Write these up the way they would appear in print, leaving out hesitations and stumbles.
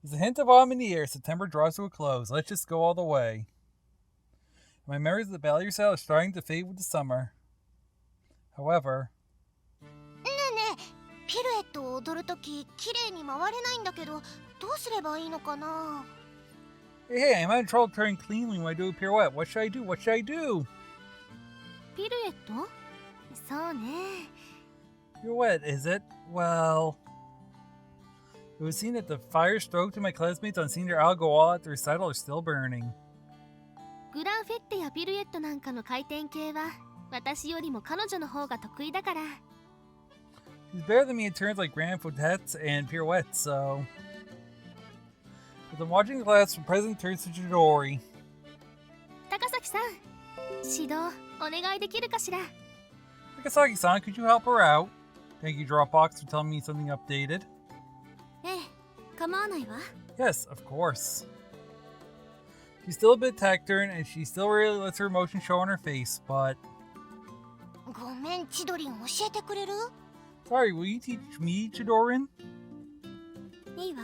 There's a hint of autumn in the air. September draws to a close. Let's just go all the way. My memories of the ballet recital are starting to fade with the summer. However, ねえねえ、ピルエットを踊るとき綺麗に回れないんだけど、どうすればいいのかな？ hey, I'm having trouble turning cleanly when I do a pirouette. What should I do? What should I do? ピルエット？そうね。Pirouette, is it? Well, it was seen that the fire stoked in my classmates on seeing their eye go all at the recital are still burning. グランフェッテやピルエットなんかの回転系は私よりも彼女の方が得意だから。She's better than me in turns like grand fotettes and pirouettes, so. As I'm watching the class, the president turns to Chidori. 高崎さん、指導お願いできるかしら？ Takasaki-san, could you help her out? Thank you, Dropbox, for telling me something updated. ええ、構わないわ。Yes, of course. She's still a bit taciturn, and she still really lets her emotions show on her face, but... ごめん、千鳥ん教えてくれる？ Sorry, will you teach me, Chidorin? いいわ。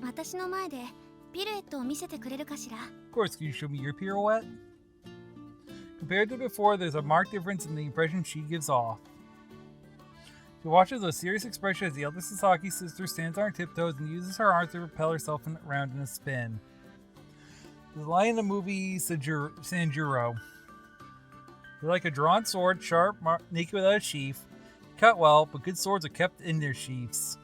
私の前でピルエットを見せてくれるかしら？ Of course, can you show me your pirouette? Compared to before, there's a marked difference in the impression she gives off. She watches with a serious expression as the elder Sasaki sister stands on her tiptoes and uses her arms to propel herself around in a spin. There's a line in the movie Sanjuro. They're like a drawn sword, sharp, naked without a sheath. Cut well, but good swords are kept in their sheaths.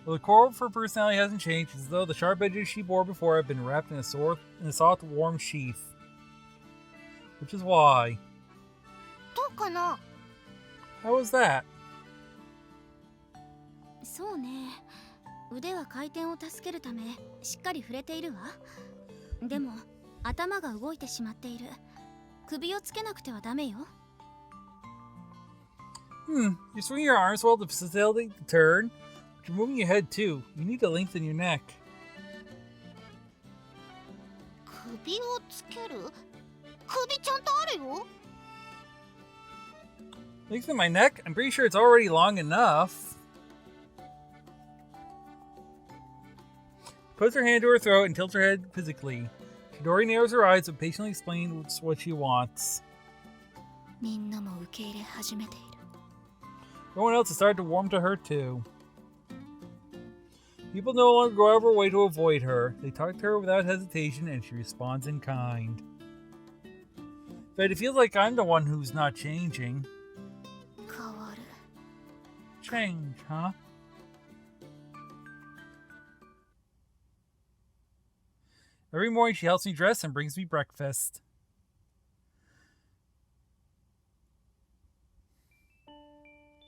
Well, the core of her personality hasn't changed, as though the sharp edges she bore before have been wrapped in a soft, warm sheath. Which is why. どうかな？ How was that? そうね。腕は回転を助けるためしっかり触れているわ。でも頭が動いてしまっている。首をつけなくてはダメよ。You swing your arms well to facilitate the turn, but you're moving your head too. You need to lengthen your neck. 首をつける？首ちゃんとあるよ。Lengthen my neck? I'm pretty sure it's already long enough. Puts her hand to her throat and tilts her head quizzically. Chidori narrows her eyes but patiently explains what she wants. みんなも受け入れ始めている。 Everyone else has started to warm to her too. People no longer go out of her way to avoid her. They talk to her without hesitation and she responds in kind. But it feels like I'm the one who's not changing. 変わる。 Change, huh? Every morning she helps me dress and brings me breakfast.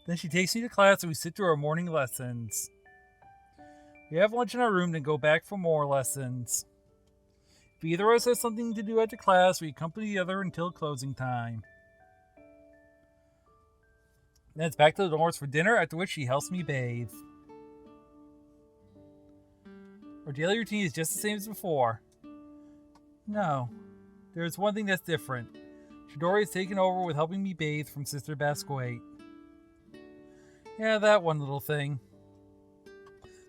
Then she takes me to class and we sit through our morning lessons. We have lunch in our room, then go back for more lessons. If either of us has something to do after class, we accompany the other until closing time. Then it's back to the dorms for dinner, after which she helps me bathe. Our daily routine is just the same as before. No, there is one thing that's different. Chidori has taken over with helping me bathe from Sister Basquate. Yeah, that one little thing.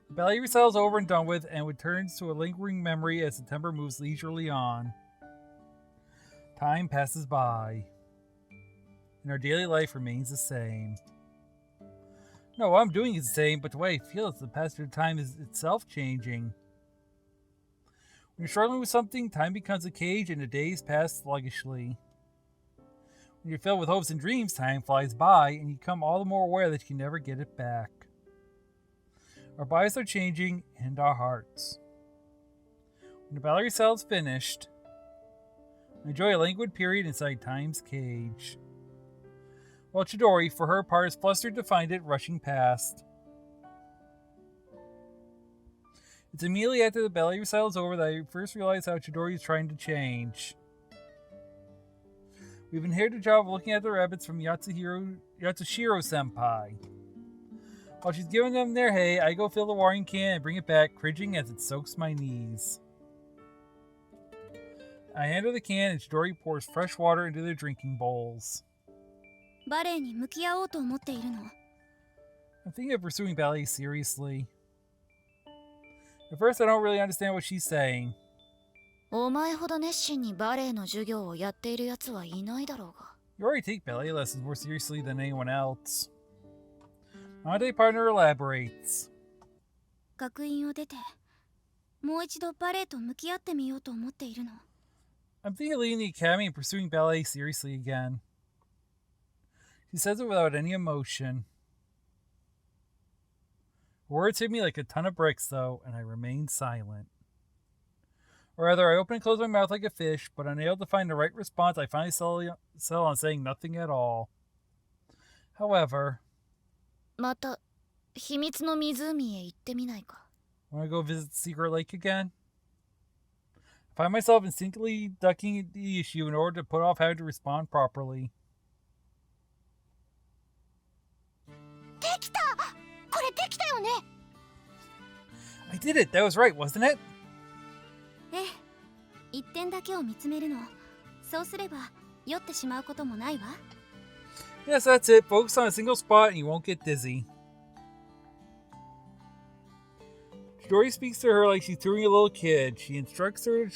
The ballet recital is over and done with, and returns to a lingering memory as September moves leisurely on. Time passes by, and our daily life remains the same. No, what I'm doing is the same, but the way I feel is the passage of time is itself changing. When you're struggling with something, time becomes a cage and the days pass sluggishly. When you're filled with hopes and dreams, time flies by and you become all the more aware that you can never get it back. Our bodies are changing and our hearts. When the ballet recital is finished, I enjoy a languid period inside time's cage. While Chidori, for her part, is flustered to find it rushing past. It's immediately after the ballet recital is over that I first realize how Chidori is trying to change. We've inherited the job of looking at the rabbits from Yatsushiro Senpai. While she's giving them their hay, I go fill the watering can and bring it back, cringing as it soaks my knees. I hand her the can and Chidori pours fresh water into their drinking bowls. バレエに向き合おうと思っているの。 I'm thinking of pursuing ballet seriously. At first, I don't really understand what she's saying. お前ほど熱心にバレエの授業をやっているやつはいないだろうが。You already take ballet lessons more seriously than anyone else. My day partner elaborates. 学院を出て、もう一度バレエと向き合ってみようと思っているの。I'm thinking of leaving the academy and pursuing ballet seriously again. She says it without any emotion. Words hit me like a ton of bricks, though, and I remain silent. Or rather, I open and close my mouth like a fish, but unable to find the right response, I finally settle on saying nothing at all. However, また、秘密の湖へ行ってみないか。Want to go visit the secret lake again? I find myself instinctively ducking the issue in order to put off having to respond properly. できた！これできたよね！ I did it! That was right, wasn't it? ええ、一点だけを見つめるの。そうすれば、酔ってしまうこともないわ。Yes, that's it. Focus on a single spot and you won't get dizzy. Dory speaks to her like she's tutoring a little kid. She instructs her to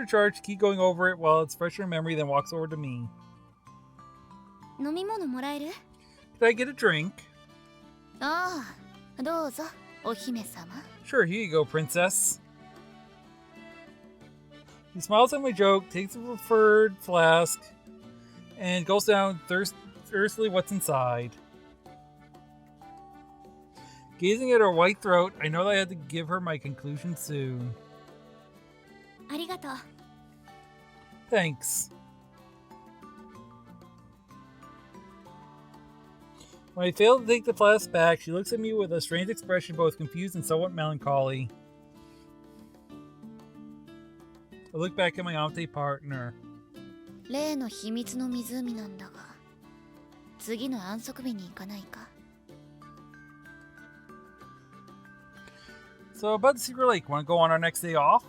charge to keep going over it while it's fresh in her memory, then walks over to me. 飲み物もらえる？ Could I get a drink? ああ、どうぞ、お姫様。 Sure, here you go, princess. He smiles at my joke, takes the preferred flask, and gulps down thirstily what's inside. Gazing at her white throat, I know that I had to give her my conclusion soon. ありがとう。 Thanks. When I fail to take the flask back, she looks at me with a strange expression, both confused and somewhat melancholy. I look back at my ante partner. 例の秘密の湖なんだが、次の安息日に行かないか？ So about the secret lake, want to go on our next day off?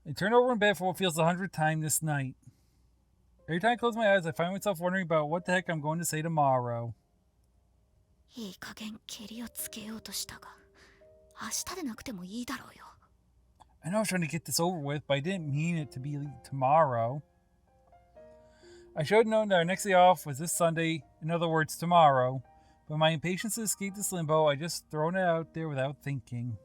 I turn over in bed for what feels the 100th time this night. Every time I close my eyes, I find myself wondering about what the heck I'm going to say tomorrow. いい加減ケリをつけようとしたが、明日でなくてもいいだろうよ。 I know I was trying to get this over with, but I didn't mean it to be tomorrow. I should have known that our next day off was this Sunday, in other words, tomorrow, but my impatience to escape this limbo, I just thrown it out there without thinking.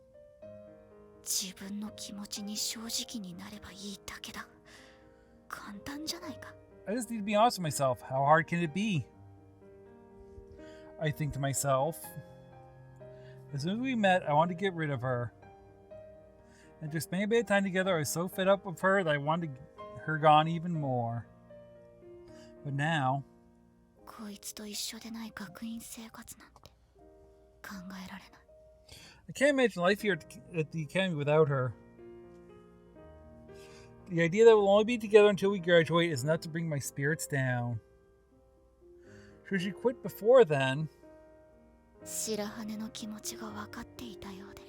自分の気持ちに正直になればいいだけだ。簡単じゃないか。 I just need to be honest with myself. How hard can it be? I think to myself. As soon as we met, I wanted to get rid of her. After spending a bit of time together, I was so fed up with her that I wanted her gone even more. But now, こいつと一緒でない学院生活なんて考えられない。 I can't imagine life here at the academy without her. The idea that we'll only be together until we graduate is enough to bring my spirits down. Should she quit before then? 白羽の気持ちが分かっていたようで、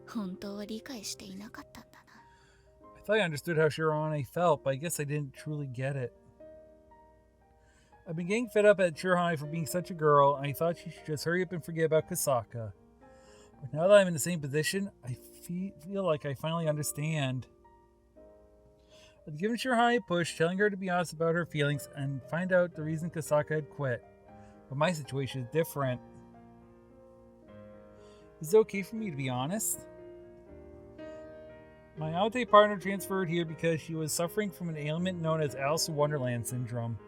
本当は理解していなかったんだな。 I thought I understood how Shirahane felt, but I guess I didn't truly get it. I've been getting fed up at Shirahane for being such a girl, and I thought she should just hurry up and forget about Kasaka. But now that I'm in the same position, I feel like I finally understand. I've given Shirahane a push, telling her to be honest about her feelings and find out the reason Kasaka had quit. But my situation is different. Is it okay for me to be honest? My ante partner transferred here because she was suffering from an ailment known as Alice in Wonderland syndrome.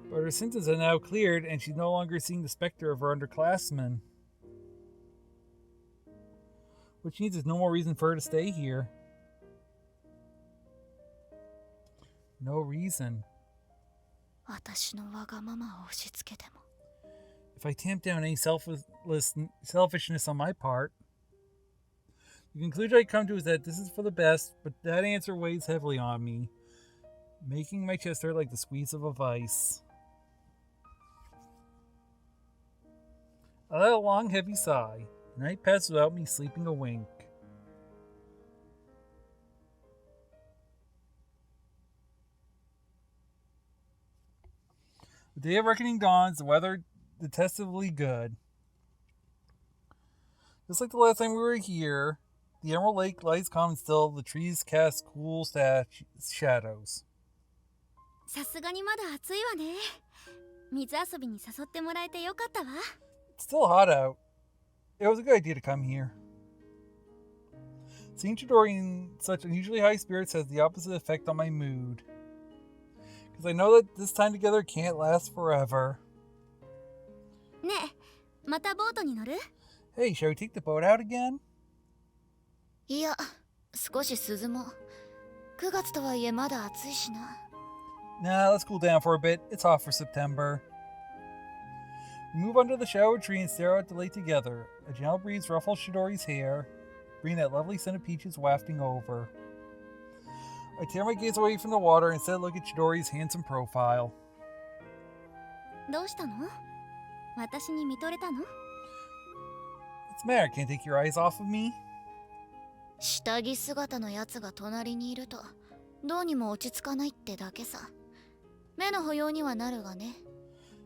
But her symptoms are now cleared and she's no longer seeing the specter of her underclassmen. Which means there's no more reason for her to stay here. No reason. 私のわがままを押し付けても。 If I tamp down any selfishness on my part, the conclusion I come to is that this is for the best, but that answer weighs heavily on me, making my chest hurt like the squeeze of a vice. I let a long, heavy sigh. The night passed without me sleeping a wink. The day of reckoning dawns, the weather detestably good. Just like the last time we were here, the Emerald Lake lies calm and still, the trees cast cool shadows. さすがにまだ暑いわね。水遊びに誘ってもらえてよかったわ。It's still hot out. It was a good idea to come here. Seeing Chidori in such unusually high spirits has the opposite effect on my mood. Because I know that this time together can't last forever. ねえ、またボートに乗る？ Hey, shall we take the boat out again? いや、少し涼もう。9月とはいえまだ暑いしな。Nah, let's cool down for a bit. It's hot for September. We move under the shadow of a tree and stare out the lake together. A gentle breeze ruffles Chidori's hair, bringing that lovely scent of peaches wafting over. I tear my gaze away from the water and instead look at Chidori's handsome profile. どうしたの？私に見とれたの？ What's the matter? Can't take your eyes off of me? 下着姿のやつが隣にいると、どうにも落ち着かないってだけさ。目の保養にはなるがね。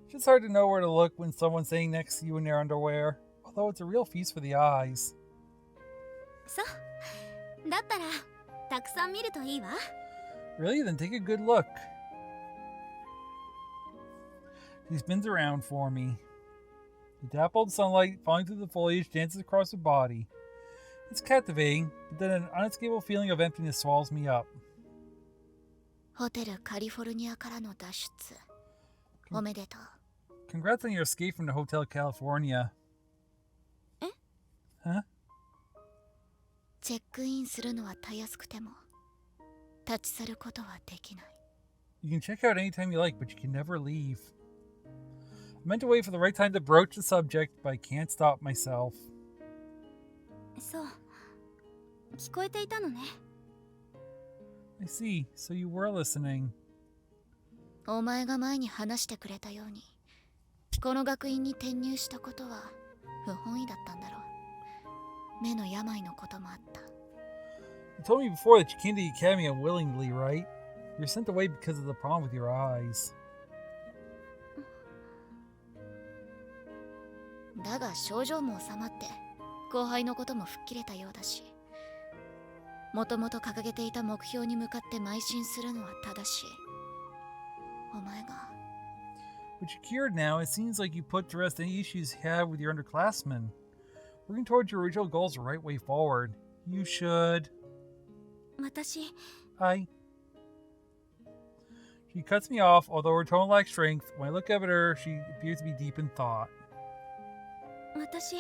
It's just hard to know where to look when someone's sitting next to you in their underwear, although it's a real feast for the eyes. そうだったらたくさん見るといいわ。 Really? Then take a good look. He spins around for me. The dappled sunlight falling through the foliage dances across her body. It's captivating, but then an unescapable feeling of emptiness swallows me up. ホテルカリフォルニアからの脱出。おめでとう。Congrats on your escape from the Hotel California. え？ Huh? チェックインするのはたやすくても、立ち去ることはできない。You can check out anytime you like, but you can never leave. I meant to wait for the right time to broach the subject, but I can't stop myself. そう、聞こえていたのね。I see, so you were listening. お前が前に話してくれたように、この学院に転入したことは不本意だったんだろう。目の病のこともあった。You told me before that you came to the academy unwillingly, right? You were sent away because of the problem with your eyes. だが症状も収まって後輩のことも吹っ切れたようだし、もともと掲げていた目標に向かって邁進するのは正しい。お前が But you're cured now, it seems like you put to rest any issues you have with your underclassmen. Working towards your original goal is the right way forward. You should. 私、 Hi. She cuts me off, although her tone lacks strength. When I look up at her, she appears to be deep in thought. 私、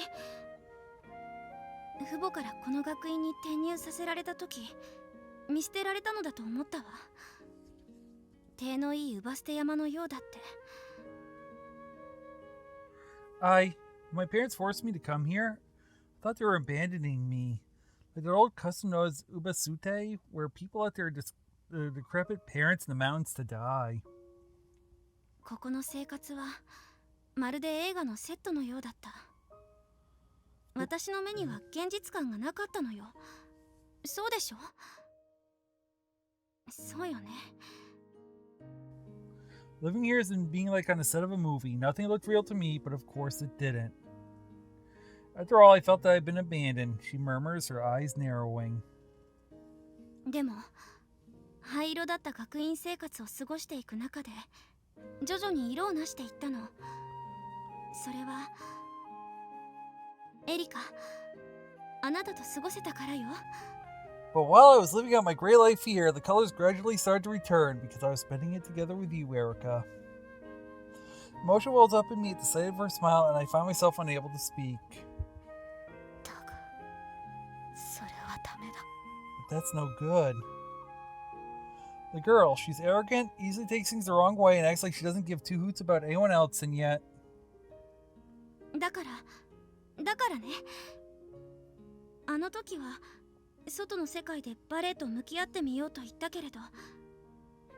父母からこの学院に転入させられた時、見捨てられたのだと思ったわ。手のいい姥捨て山のようだって。When my parents forced me to come here, I thought they were abandoning me. Like that old custom known as Ubasute, where people let their decrepit parents in the mountains to die. ここの生活はまるで映画のセットのようだった。私の目には現実感がなかったのよ。そうでしょ？そうよね。Living here is in being like on the set of a movie. Nothing looked real to me, but of course it didn't. After all, I felt that I'd been abandoned, she murmurs, her eyes narrowing. でも、灰色だった学院生活を過ごしていく中で、徐々に色をなしていったの。それは、エリカ、あなたと過ごせたからよ。But while I was living out my gray life here, the colors gradually started to return because I was spending it together with you, Erica. Emotion wells up in me at the sight of her smile, and I find myself unable to speak. だが、それはダメだ。 But that's no good. The girl, she's arrogant, easily takes things the wrong way, and acts like she doesn't give two hoots about anyone else, and yet... だからね。あの時は、外の世界でバレエと向き合ってみようと言ったけれど、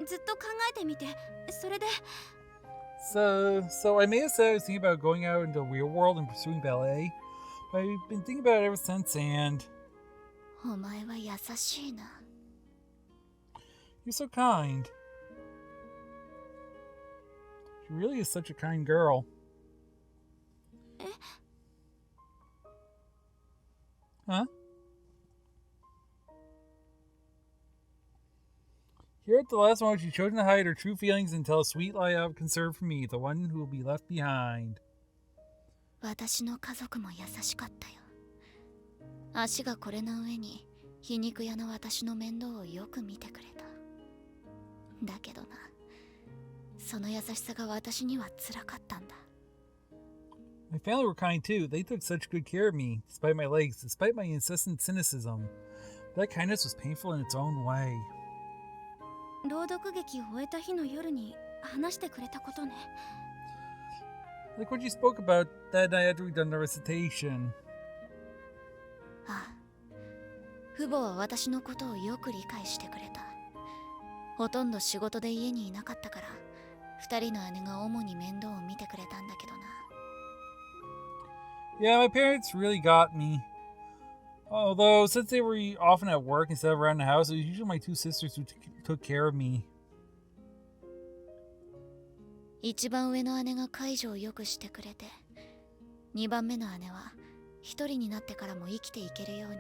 ずっと考えてみて、それで。So I may have said I was thinking about going out into the real world and pursuing ballet, but I've been thinking about it ever since, and... お前は優しいな。 You're so kind. She really is such a kind girl. Huh? Here at the last moment, she's chosen to hide her true feelings and tell a sweet lie out of concern for me, the one who will be left behind. 私の家族も優しかったよ。足がこれの上に皮肉屋の私の面倒をよく見てくれた。だけどな、その優しさが私には辛かったんだ。My family were kind too. They took such good care of me, despite my legs, despite my incessant cynicism. That kindness was painful in its own way. 朗読劇を終えた日の夜に話してくれたことね。Like what you spoke about that night after we'd done the recitation. ああ、父母は私のことをよく理解してくれた。ほとんど仕事で家にいなかったから、二人の姉が主に面倒を見てくれたんだけどな。Yeah, my parents really got me. Although, since they were often at work instead of around the house, it was usually my two sisters who took care of me. 一番上の姉が介助をよくしてくれて、二番目の姉は一人になってからも生きていけるよう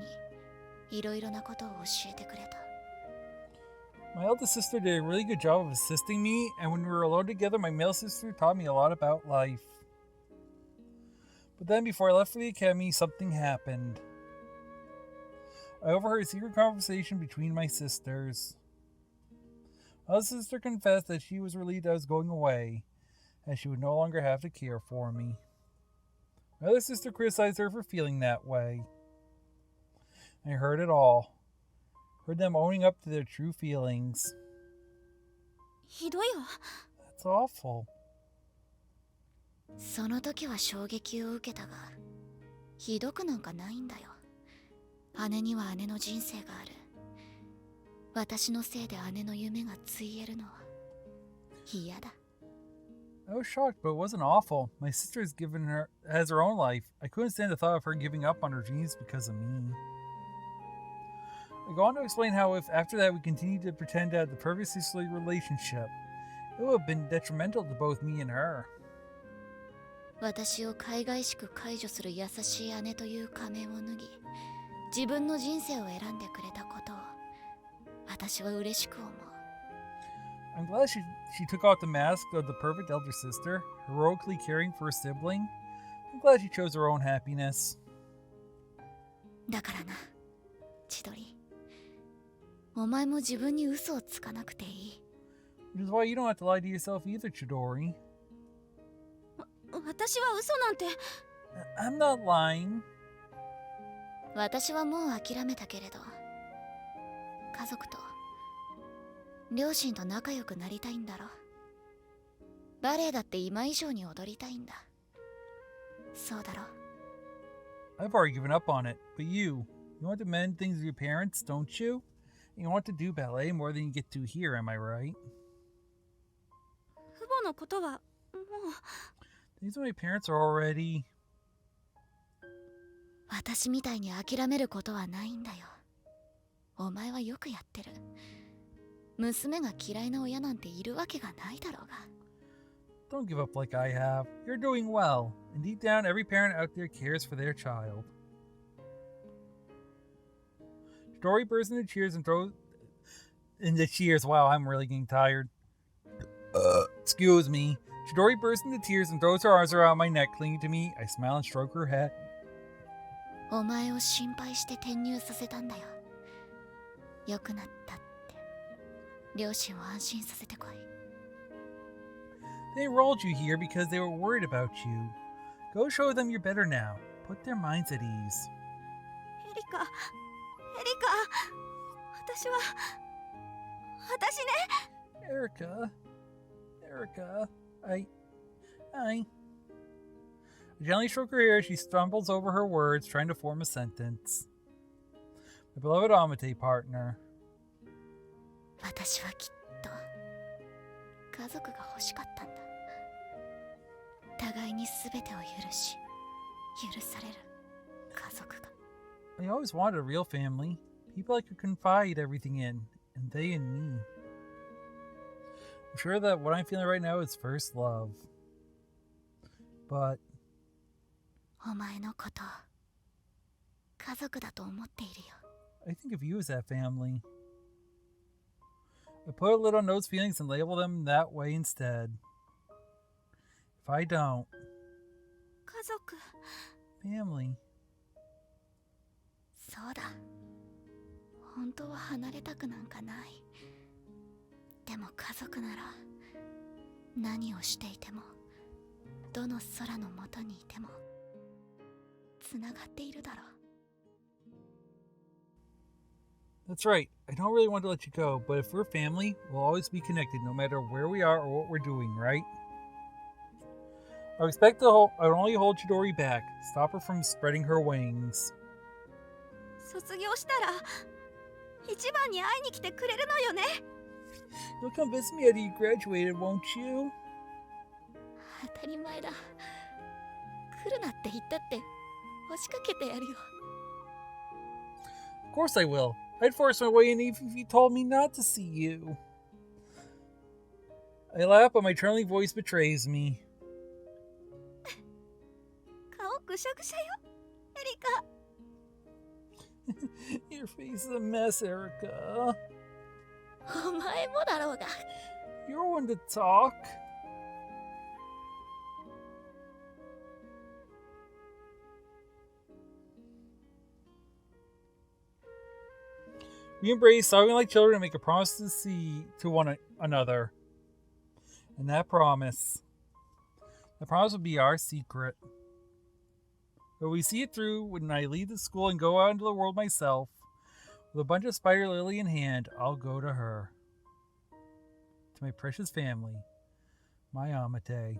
にいろいろなことを教えてくれた。My eldest sister did a really good job of assisting me, and when we were alone together, my male sister taught me a lot about life. But then, before I left for the academy, something happened. I overheard a secret conversation between my sisters. My eldest sister confessed that she was relieved I was going away, as she would no longer have to care for me. My other sister criticized her for feeling that way. I heard it all. Heard them owning up to their true feelings. ひどいわ。 That's awful. その時は衝撃を受けたが、ひどくなんかないんだよ。姉には姉の人生がある。私のせいで姉の夢がついえるのは嫌だ。I was shocked, but it wasn't awful. My sister has her own life. I couldn't stand the thought of her giving up on her dreams because of me. I go on to explain how if after that we continued to pretend to have the perfect sisterly relationship, it would have been detrimental to both me and her. 私を海外しく解除する優しい姉という仮面を脱ぎ、自分の人生を選んでくれたことを私は嬉しく思う。I'm glad she took off the mask of the perfect elder sister, heroically caring for a sibling. I'm glad she chose her own happiness. だからな、千鳥。お前も自分に嘘をつかなくていい。Which is why you don't have to lie to yourself either, Chidori. 私は嘘なんて。I'm not lying. 私はもう諦めたけれど、家族と両親と仲良くなりたいんだろ。バレエだって今以上に踊りたいんだ。そうだろ。I've already given up on it, but you want to mend things with your parents, don't you? You want to do ballet more than you get to here, am I right? 父母のことはもう。These my parents are already. 私みたいに諦めることはないんだよ。お前はよくやってる。娘が嫌いな親なんているわけがないだろうが。Don't give up like I have. You're doing well, and deep down, every parent out there cares for their child. Dory bursts into cheers and throws into cheers. Wow, I'm really getting tired. Excuse me. Chidori bursts into tears and throws her arms around my neck, clinging to me. I smile and stroke her head. お前を心配して転入させたんだよ。良くなったって。両親を安心させてこい。They enrolled you here because they were worried about you. Go show them you're better now. Put their minds at ease. エリカ、私ね。Erica, I gently stroke her hair as she stumbles over her words, trying to form a sentence. My beloved Amate partner. 私はきっと家族が欲しかったんだ。互いに全てを許し、許される家族が。I always wanted a real family. People I could confide everything in, and they in me. I'm sure that what I'm feeling right now is first love. But お前のこと家族だと思っているよ。 I think of you as that family. I put a lid on those feelings and label them that way instead. If I don't, 家族 family. そうだ。本当は離れたくなんかない。でも家族なら何をしていてもどの空の下にいてもつながっているだろう。 That's right. I don't really want to let you go, but if we're family, we'll always be connected no matter where we are or what we're doing, right? I expect I'd only hold Chidori back, stop her from spreading her wings. 卒業したら一番に会いに来てくれるのよね。 You'll come visit me after you graduated, won't you? 当たり前だ。来るなって言ったって押しかけてやるよ。 Of course I will. I'd force my way in even if you told me not to see you. I laugh, but my trembling voice betrays me. 顔ぐしゃぐしゃよ、エリカ。 Your face is a mess, Erica. お前もだろうが。 You're one to talk. We embrace, sobbing like children, and make a promise to see to one another. And that promise would be our secret. But we see it through when I leave the school and go out into the world myself. With a bunch of spider lily in hand, I'll go to her. To my precious family, my Amate.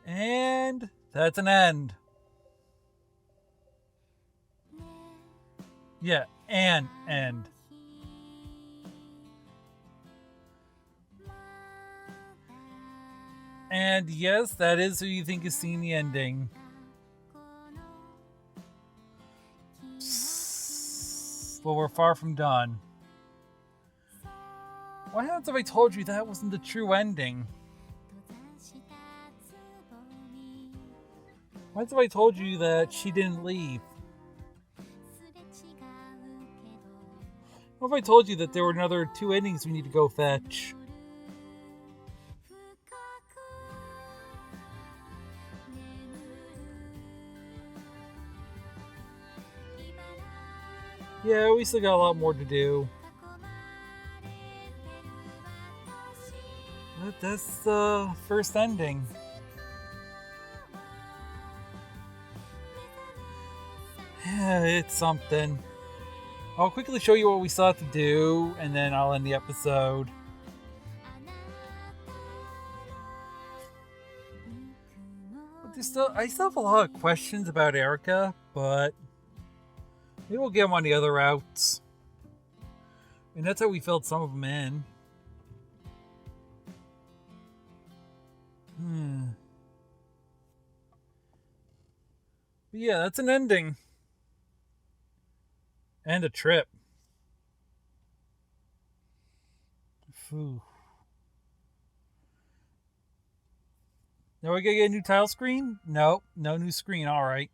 And that's an end. Yeah, an end. And yes, that is who you think is seeing the ending. But we're far from done. What happens if I told you that wasn't the true ending? What if I told you that she didn't leave? What if I told you that there were another 2 endings we need to go fetch? Yeah, we still got a lot more to do. But that's the first ending. It's something. I'll quickly show you what we still have to do, and then I'll end the episode. But I still have a lot of questions about Erica, but maybe we'll get them on the other routes. And that's how we filled some of them in. But yeah, that's an ending. And a trip. Phew. Now we gotta get a new tile screen? Nope, no new screen, alright.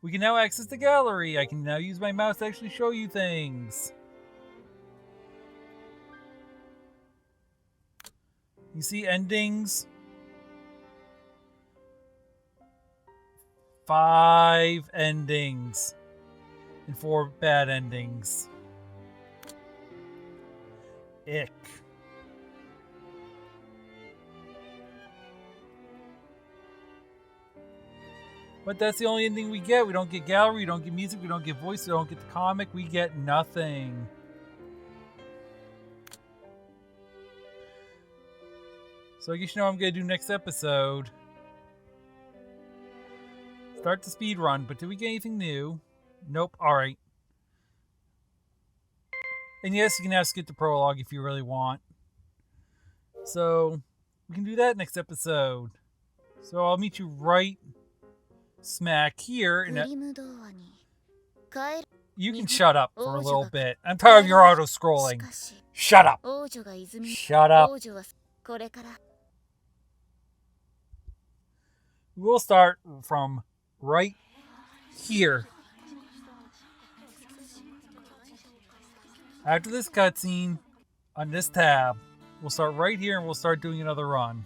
We can now access the gallery. I can now use my mouse to actually show you things. You see endings? 5 endings. And 4 bad endings. Ick. But that's the only ending we get. We don't get gallery, we don't get music, we don't get voice, we don't get the comic, we get nothing. So I guess you know what I'm going to do next episode. Start the speed run, but did we get anything new? Nope, alright. And yes, you can now skip the prologue if you really want. So, we can do that next episode. So, I'll meet you right smack here. You can shut up for a little bit. I'm tired of your auto-scrolling. Shut up. Shut up. We'll start from right here. After this cutscene, on this tab, we'll start right here and we'll start doing another run.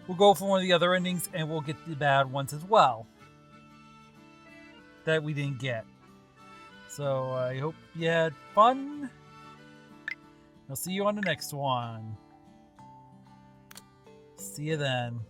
We'll go for one of the other endings and we'll get the bad ones as well that we didn't get. So I hope you had fun. I'll see you on the next one. See you then.